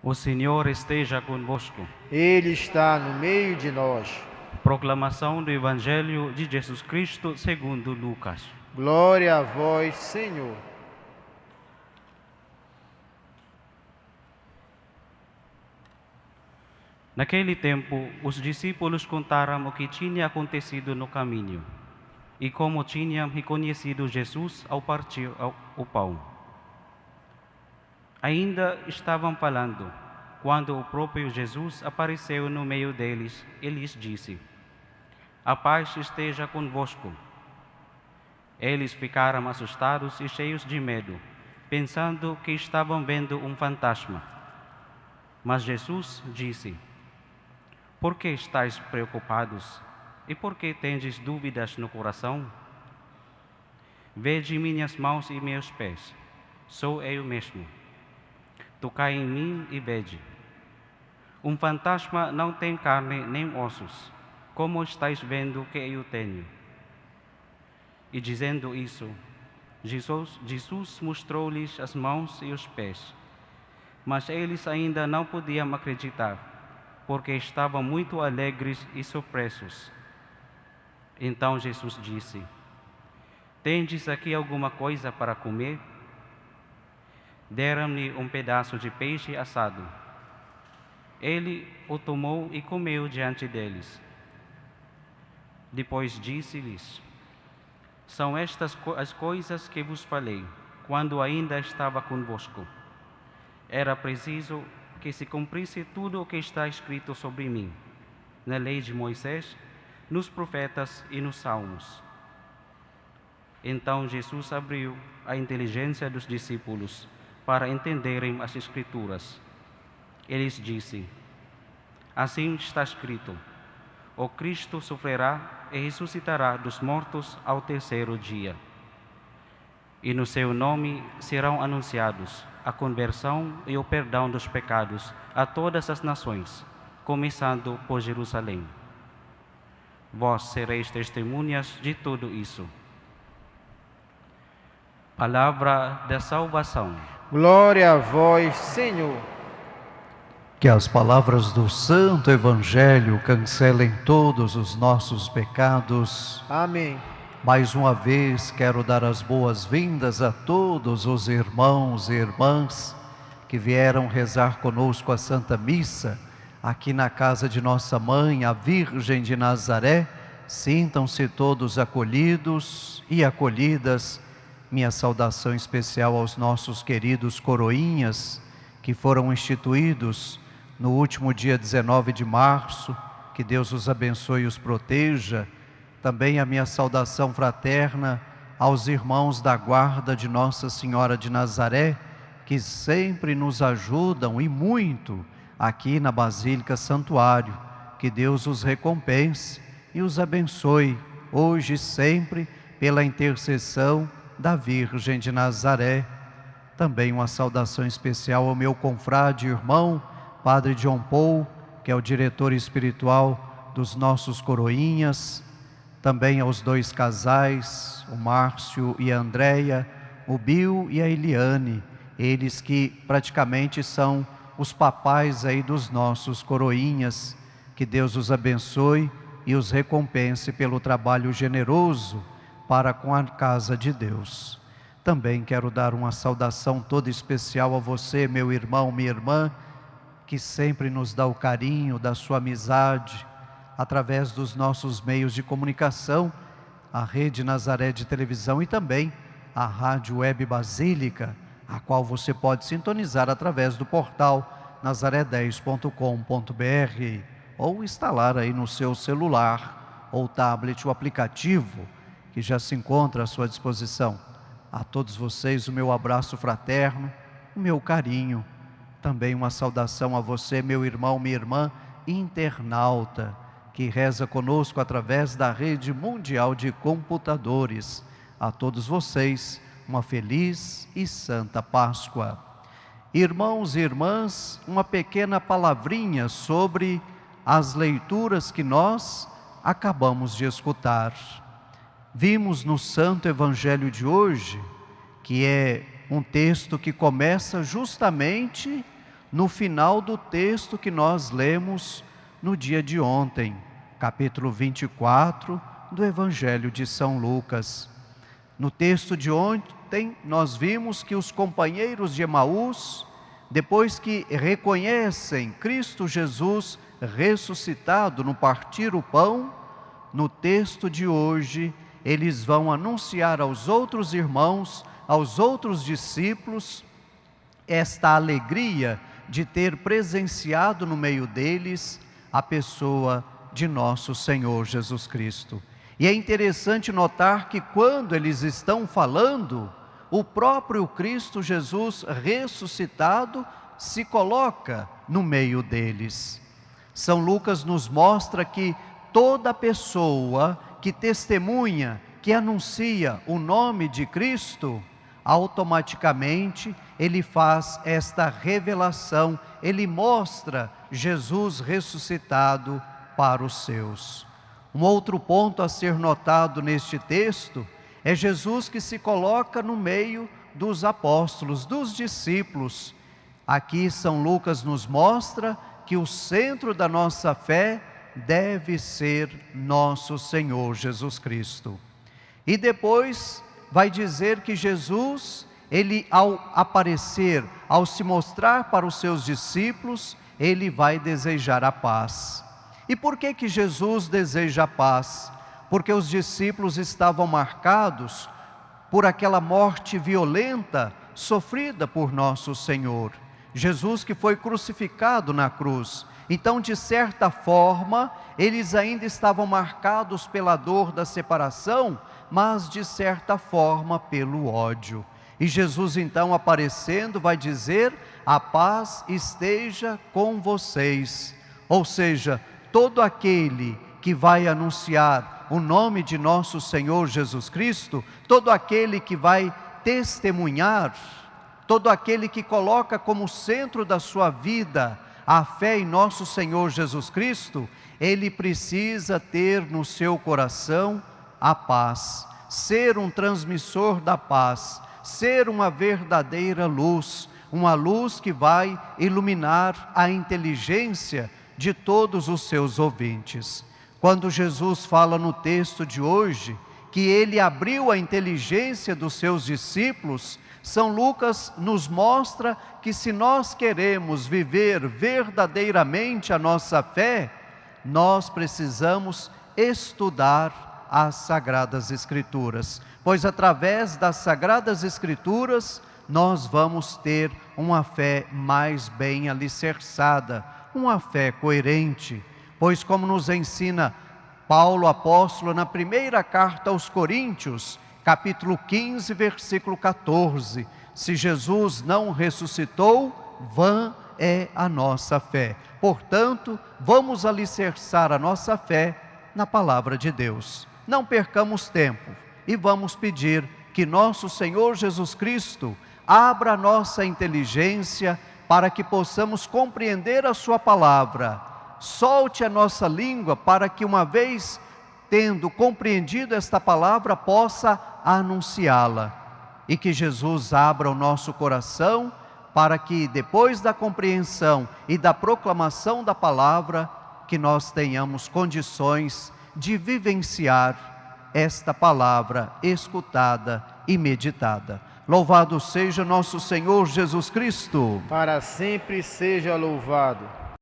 O Senhor esteja convosco. Ele está no meio de nós. Proclamação do Evangelho de Jesus Cristo segundo Lucas. Glória a vós, Senhor. Naquele tempo, os discípulos contaram o que tinha acontecido no caminho e como tinham reconhecido Jesus ao partir o pão. Ainda estavam falando, quando o próprio Jesus apareceu no meio deles e lhes disse: "A paz esteja convosco." Eles ficaram assustados e cheios de medo, pensando que estavam vendo um fantasma. Mas Jesus disse: "Por que estáis preocupados e por que tendes dúvidas no coração? Vede minhas mãos e meus pés, sou eu mesmo. Tocai em mim e vede. Um fantasma não tem carne nem ossos, como estáis vendo que eu tenho." E dizendo isso, Jesus mostrou-lhes as mãos e os pés. Mas eles ainda não podiam acreditar, porque estavam muito alegres e surpresos. Então Jesus disse: "Tendes aqui alguma coisa para comer?" Deram-lhe um pedaço de peixe assado. Ele o tomou e comeu diante deles. Depois disse-lhes: "São estas as coisas que vos falei, quando ainda estava convosco. Era preciso que se cumprisse tudo o que está escrito sobre mim, na lei de Moisés, nos profetas e nos salmos." Então Jesus abriu a inteligência dos discípulos para entenderem as Escrituras. Ele lhes disse: "Assim está escrito: o Cristo sofrerá e ressuscitará dos mortos ao terceiro dia. E no seu nome serão anunciados a conversão e o perdão dos pecados a todas as nações, começando por Jerusalém. Vós sereis testemunhas de tudo isso." Palavra da salvação. Glória a vós, Senhor. Que as palavras do Santo Evangelho cancelem todos os nossos pecados. Amém. Mais uma vez quero dar as boas-vindas a todos os irmãos e irmãs que vieram rezar conosco a Santa Missa aqui na casa de nossa mãe, a Virgem de Nazaré. Sintam-se todos acolhidos e acolhidas. Minha saudação especial aos nossos queridos coroinhas que foram instituídos no último dia 19 de março. Que Deus os abençoe e os proteja. Também a minha saudação fraterna aos irmãos da guarda de Nossa Senhora de Nazaré, que sempre nos ajudam e muito aqui na Basílica Santuário. Que Deus os recompense e os abençoe hoje e sempre pela intercessão da Virgem de Nazaré. Também uma saudação especial ao meu confrade irmão, Padre John Paul, que é o diretor espiritual dos nossos coroinhas. Também aos dois casais, o Márcio e a Andréia, o Bill e a Eliane, eles que praticamente são os papais aí dos nossos coroinhas. Que Deus os abençoe e os recompense pelo trabalho generoso para com a casa de Deus. Também quero dar uma saudação toda especial a você, meu irmão, minha irmã, que sempre nos dá o carinho da sua amizade, através dos nossos meios de comunicação, a Rede Nazaré de televisão e também a Rádio Web Basílica, a qual você pode sintonizar através do portal nazaré10.com.br ou instalar aí no seu celular ou tablet o aplicativo que já se encontra à sua disposição. A todos vocês o meu abraço fraterno, o meu carinho. Também uma saudação a você, meu irmão, minha irmã, internauta, que reza conosco através da rede mundial de computadores. A todos vocês, uma feliz e santa Páscoa. Irmãos e irmãs, uma pequena palavrinha sobre as leituras que nós acabamos de escutar. Vimos no Santo Evangelho de hoje, que é um texto que começa justamente no final do texto que nós lemos no dia de ontem, capítulo 24 do Evangelho de São Lucas. No texto de ontem, nós vimos que os companheiros de Emaús, depois que reconhecem Cristo Jesus ressuscitado no partir o pão, no texto de hoje, eles vão anunciar aos outros irmãos, aos outros discípulos, esta alegria de ter presenciado no meio deles a pessoa de nosso Senhor Jesus Cristo. E é interessante notar que quando eles estão falando, o próprio Cristo Jesus ressuscitado se coloca no meio deles. São Lucas nos mostra que toda pessoa que testemunha, que anuncia o nome de Cristo, automaticamente ele faz esta revelação, ele mostra Jesus ressuscitado para os seus. Um outro ponto a ser notado neste texto é Jesus que se coloca no meio dos apóstolos, dos discípulos. Aqui São Lucas nos mostra que o centro da nossa fé deve ser nosso Senhor Jesus Cristo. E depois vai dizer que Jesus, ele ao aparecer, ao se mostrar para os seus discípulos, ele vai desejar a paz. E por que Jesus deseja a paz? Porque os discípulos estavam marcados por aquela morte violenta sofrida por nosso Senhor. Jesus que foi crucificado na cruz. Então, de certa forma, eles ainda estavam marcados pela dor da separação, mas de certa forma pelo ódio. E Jesus então aparecendo vai dizer: a paz esteja com vocês. Ou seja, todo aquele que vai anunciar o nome de nosso Senhor Jesus Cristo, todo aquele que vai testemunhar, todo aquele que coloca como centro da sua vida a fé em nosso Senhor Jesus Cristo, ele precisa ter no seu coração a paz, ser um transmissor da paz, ser uma verdadeira luz, uma luz que vai iluminar a inteligência de todos os seus ouvintes. Quando Jesus fala no texto de hoje que ele abriu a inteligência dos seus discípulos, São Lucas nos mostra que se nós queremos viver verdadeiramente a nossa fé, nós precisamos estudar as Sagradas Escrituras, pois através das Sagradas Escrituras nós vamos ter uma fé mais bem alicerçada, uma fé coerente, pois como nos ensina Paulo apóstolo na primeira carta aos Coríntios, capítulo 15, versículo 14, se Jesus não ressuscitou, vã é a nossa fé. Portanto, vamos alicerçar a nossa fé na palavra de Deus. Não percamos tempo e vamos pedir que nosso Senhor Jesus Cristo abra a nossa inteligência para que possamos compreender a sua palavra. Solte a nossa língua para que, uma vez tendo compreendido esta palavra, possa anunciá-la. E que Jesus abra o nosso coração para que, depois da compreensão e da proclamação da palavra, que nós tenhamos condições de vivenciar esta palavra escutada e meditada. Louvado seja nosso Senhor Jesus Cristo. Para sempre seja louvado.